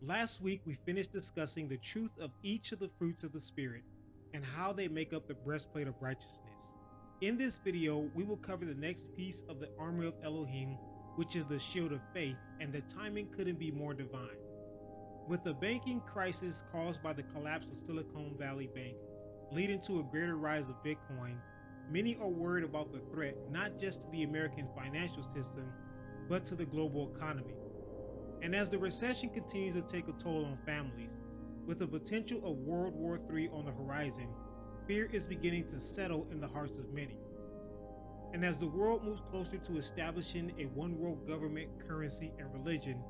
Last week, we finished discussing the truth of each of the fruits of the Spirit and how they make up the breastplate of righteousness. In this video, we will cover the next piece of the Armor of Elohim, which is the shield of faith, and the timing couldn't be more divine. With the banking crisis caused by the collapse of Silicon Valley Bank, leading to a greater rise of Bitcoin, many are worried about the threat not just to the American financial system, but to the global economy. And as the recession continues to take a toll on families, with the potential of World War III on the horizon, fear is beginning to settle in the hearts of many. And as the world moves closer to establishing a one-world government, currency, and religion,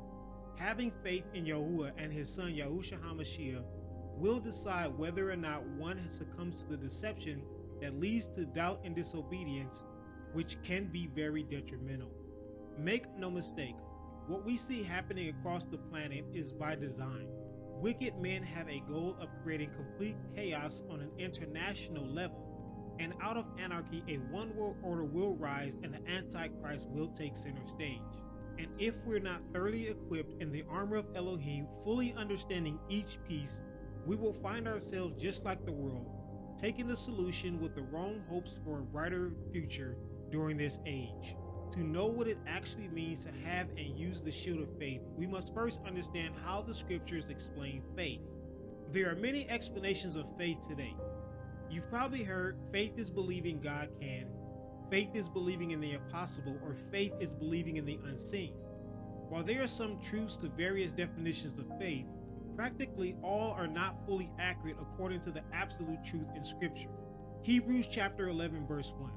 having faith in Yahuwah and his son Yahushua HaMashiach will decide whether or not one succumbs to the deception that leads to doubt and disobedience, which can be very detrimental. Make no mistake, what we see happening across the planet is by design. Wicked men have a goal of creating complete chaos on an international level, and out of anarchy, a one-world order will rise and the Antichrist will take center stage. And if we're not thoroughly equipped in the armor of Elohim, fully understanding each piece, we will find ourselves just like the world, taking the solution with the wrong hopes for a brighter future during this age. To know what it actually means to have and use the shield of faith, we must first understand how the scriptures explain faith. There are many explanations of faith today. You've probably heard faith is believing God can, faith is believing in the impossible, or faith is believing in the unseen. While there are some truths to various definitions of faith, practically all are not fully accurate according to the absolute truth in Scripture. Hebrews chapter 11 verse 1.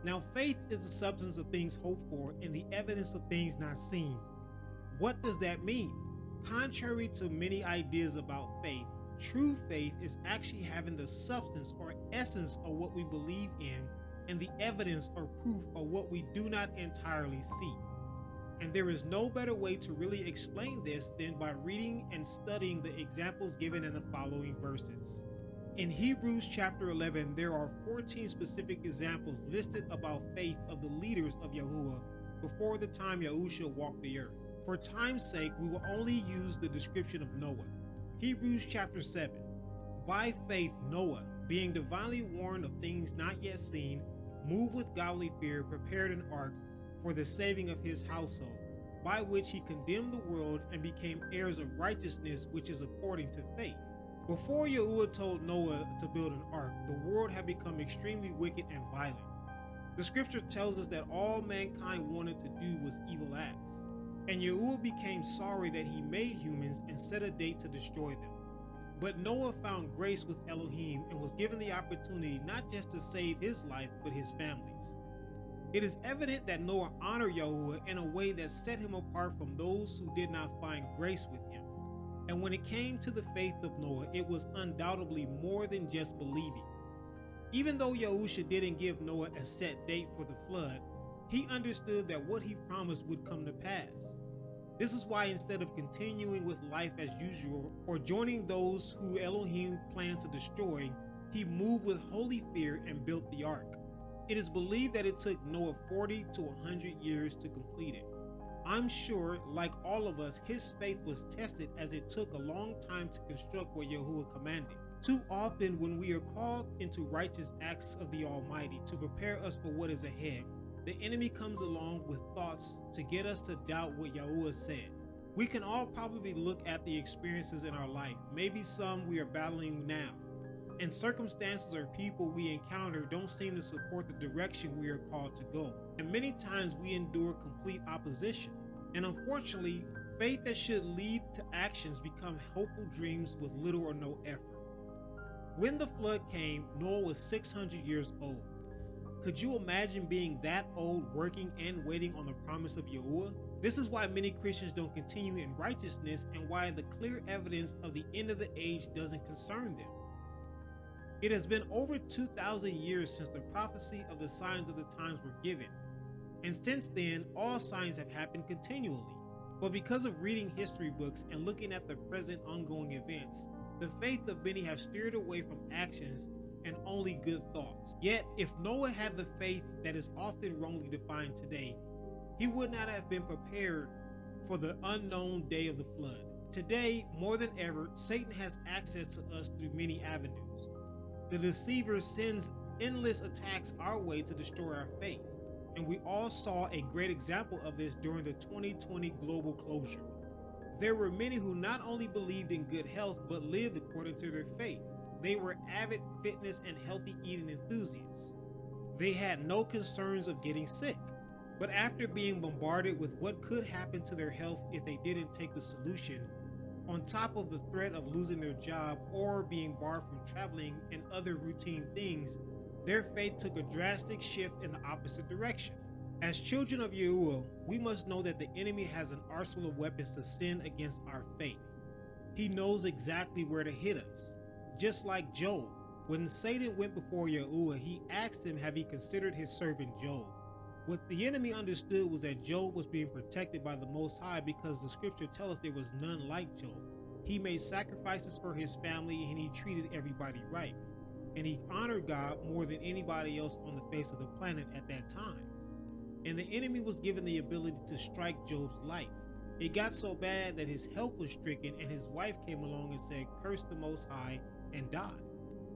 Now faith is the substance of things hoped for and the evidence of things not seen. What does that mean? Contrary to many ideas about faith, true faith is actually having the substance or essence of what we believe in and the evidence or proof of what we do not entirely see. And there is no better way to really explain this than by reading and studying the examples given in the following verses. In Hebrews chapter 11, there are 14 specific examples listed about faith of the leaders of Yahuwah before the time Yahushua walked the earth. For time's sake, we will only use the description of Noah. Hebrews chapter 7. By faith, Noah, being divinely warned of things not yet seen, moved with godly fear, prepared an ark for the saving of his household, by which he condemned the world and became heirs of righteousness, which is according to faith. Before Yahuwah told Noah to build an ark, the world had become extremely wicked and violent. The scripture tells us that all mankind wanted to do was evil acts, and Yahuwah became sorry that he made humans and set a date to destroy them. But Noah found grace with Elohim and was given the opportunity not just to save his life, but his family's. It is evident that Noah honored Yahuwah in a way that set him apart from those who did not find grace with him. And when it came to the faith of Noah, it was undoubtedly more than just believing. Even though Yahushua didn't give Noah a set date for the flood, he understood that what he promised would come to pass. This is why instead of continuing with life as usual or joining those who Elohim planned to destroy, he moved with holy fear and built the ark. It is believed that it took Noah 40 to 100 years to complete it. I'm sure, like all of us, his faith was tested as it took a long time to construct what Yahuwah commanded. Too often when we are called into righteous acts of the Almighty to prepare us for what is ahead, the enemy comes along with thoughts to get us to doubt what Yahuwah said. We can all probably look at the experiences in our life, maybe some we are battling now, and circumstances or people we encounter don't seem to support the direction we are called to go. And many times we endure complete opposition. And unfortunately, faith that should lead to actions become hopeful dreams with little or no effort. When the flood came, Noah was 600 years old. Could you imagine being that old, working and waiting on the promise of Yahuwah? This is why many Christians don't continue in righteousness and why the clear evidence of the end of the age doesn't concern them. It has been over 2,000 years since the prophecy of the signs of the times were given. And since then, all signs have happened continually. But because of reading history books and looking at the present ongoing events, the faith of many have steered away from actions and only good thoughts. Yet, if Noah had the faith that is often wrongly defined today, he would not have been prepared for the unknown day of the flood. Today, more than ever, Satan has access to us through many avenues. The deceiver sends endless attacks our way to destroy our faith, and we all saw a great example of this during the 2020 global closure. There were many who not only believed in good health, but lived according to their faith. They were avid fitness and healthy eating enthusiasts. They had no concerns of getting sick. But after being bombarded with what could happen to their health if they didn't take the solution, on top of the threat of losing their job or being barred from traveling and other routine things, their faith took a drastic shift in the opposite direction. As children of Yahuwah, we must know that the enemy has an arsenal of weapons to send against our faith. He knows exactly where to hit us. Just like Job, when Satan went before Yahuwah, he asked him, have he considered his servant Job? What the enemy understood was that Job was being protected by the Most High because the scripture tells us there was none like Job. He made sacrifices for his family and he treated everybody right. And he honored God more than anybody else on the face of the planet at that time. And the enemy was given the ability to strike Job's life. It got so bad that his health was stricken and his wife came along and said, curse the Most High, and died.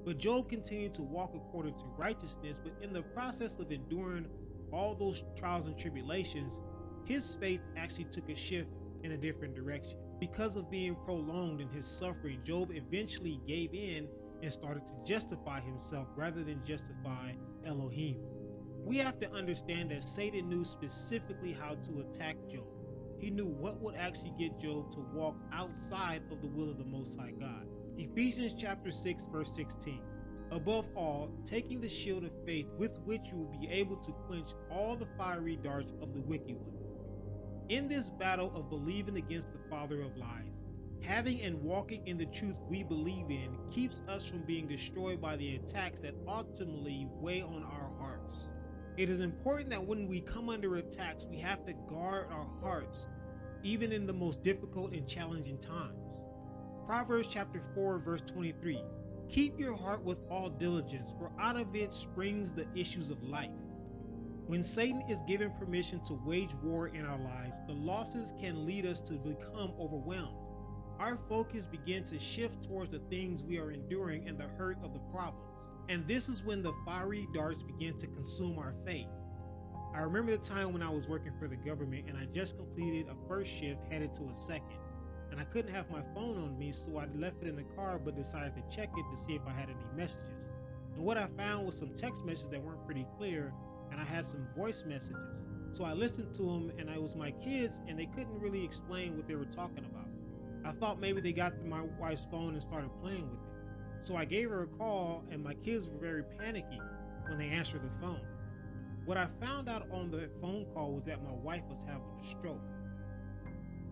But Job continued to walk according to righteousness, but in the process of enduring all those trials and tribulations, his faith actually took a shift in a different direction. Because of being prolonged in his suffering, Job eventually gave in and started to justify himself rather than justify Elohim. We have to understand that Satan knew specifically how to attack Job. He knew what would actually get Job to walk outside of the will of the Most High God. Ephesians chapter 6 verse 16. Above all, taking the shield of faith with which you will be able to quench all the fiery darts of the wicked one. In this battle of believing against the father of lies, having and walking in the truth we believe in keeps us from being destroyed by the attacks that ultimately weigh on our hearts. It is important that when we come under attacks, we have to guard our hearts, even in the most difficult and challenging times. Proverbs chapter 4 verse 23. Keep your heart with all diligence, for out of it springs the issues of life. When Satan is given permission to wage war in our lives, the losses can lead us to become overwhelmed. Our focus begins to shift towards the things we are enduring and the hurt of the problems. And this is when the fiery darts begin to consume our faith. I remember the time when I was working for the government and I just completed a first shift headed to a second. And I couldn't have my phone on me, so I left it in the car but decided to check it to see if I had any messages. And what I found was some text messages that weren't pretty clear, and I had some voice messages. So I listened to them, and it was my kids, and they couldn't really explain what they were talking about. I thought maybe they got my wife's phone and started playing with it. So I gave her a call, and my kids were very panicky when they answered the phone. What I found out on the phone call was that my wife was having a stroke.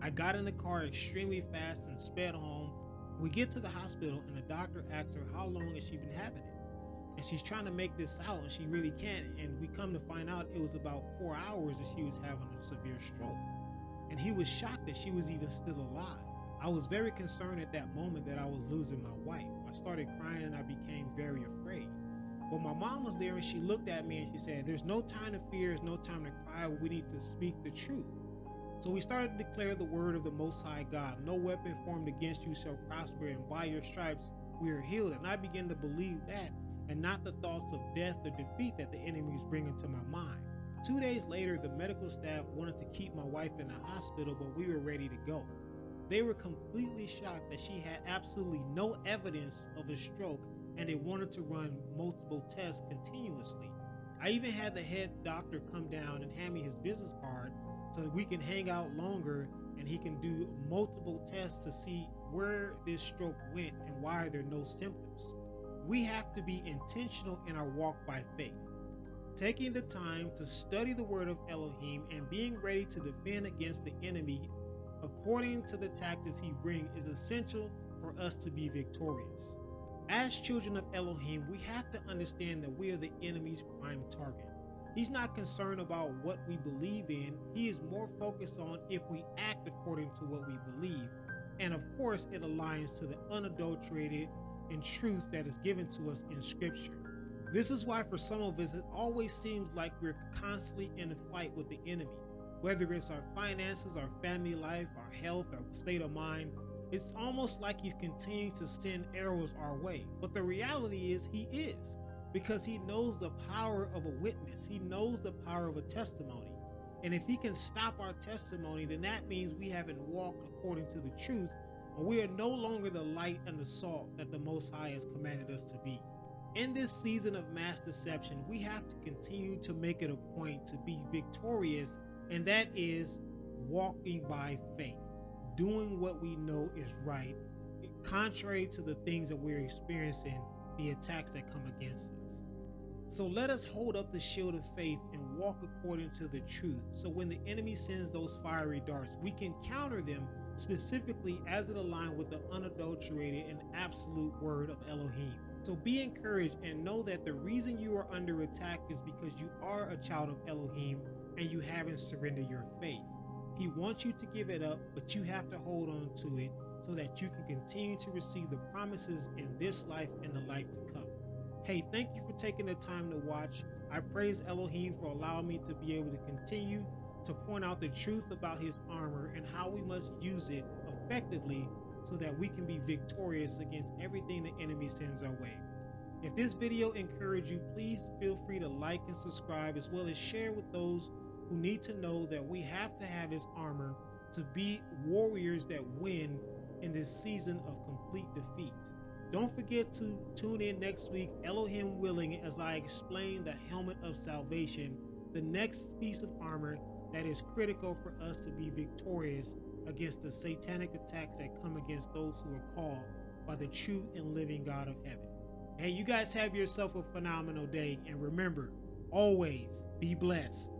I got in the car extremely fast and sped home. We get to the hospital and the doctor asks her how long has she been having it. And she's trying to make this out and she really can't. And we come to find out it was about 4 hours that she was having a severe stroke. And he was shocked that she was even still alive. I was very concerned at that moment that I was losing my wife. I started crying and I became very afraid. But my mom was there and she looked at me and she said, there's no time to fear, there's no time to cry, we need to speak the truth. So we started to declare the word of the Most High God. No weapon formed against you shall prosper, and by your stripes we are healed. And I began to believe that, and not the thoughts of death or defeat that the enemy was bringing to my mind. 2 days later, the medical staff wanted to keep my wife in the hospital, but we were ready to go. They were completely shocked that she had absolutely no evidence of a stroke, and they wanted to run multiple tests continuously. I even had the head doctor come down and hand me his business card so that we can hang out longer and he can do multiple tests to see where this stroke went and why there are no symptoms. We have to be intentional in our walk by faith. Taking the time to study the word of Elohim and being ready to defend against the enemy according to the tactics he brings is essential for us to be victorious. As children of Elohim, we have to understand that we are the enemy's prime target. He's not concerned about what we believe in. He is more focused on if we act according to what we believe. And of course, it aligns to the unadulterated and truth that is given to us in Scripture. This is why for some of us, it always seems like we're constantly in a fight with the enemy. Whether it's our finances, our family life, our health, our state of mind, It's almost like he's continuing to send arrows our way. But the reality is he is, because he knows the power of a witness. He knows the power of a testimony. And if he can stop our testimony, then that means we haven't walked according to the truth, and we are no longer the light and the salt that the Most High has commanded us to be. In this season of mass deception, we have to continue to make it a point to be victorious, and that is walking by faith, doing what we know is right, contrary to the things that we're experiencing, the attacks that come against us. So let us hold up the shield of faith and walk according to the truth, so when the enemy sends those fiery darts, we can counter them specifically as it aligns with the unadulterated and absolute word of Elohim. So be encouraged and know that the reason you are under attack is because you are a child of Elohim and you haven't surrendered your faith. He wants you to give it up, but you have to hold on to it so that you can continue to receive the promises in this life and the life to come. Hey, thank you for taking the time to watch. I praise Elohim for allowing me to be able to continue to point out the truth about his armor and how we must use it effectively so that we can be victorious against everything the enemy sends our way. If this video encouraged you, please feel free to like and subscribe, as well as share with those who need to know that we have to have his armor to be warriors that win in this season of complete defeat. Don't forget to tune in next week, Elohim willing, as I explain the helmet of salvation, the next piece of armor that is critical for us to be victorious against the satanic attacks that come against those who are called by the true and living God of heaven. Hey, you guys have yourself a phenomenal day, and remember, always be blessed.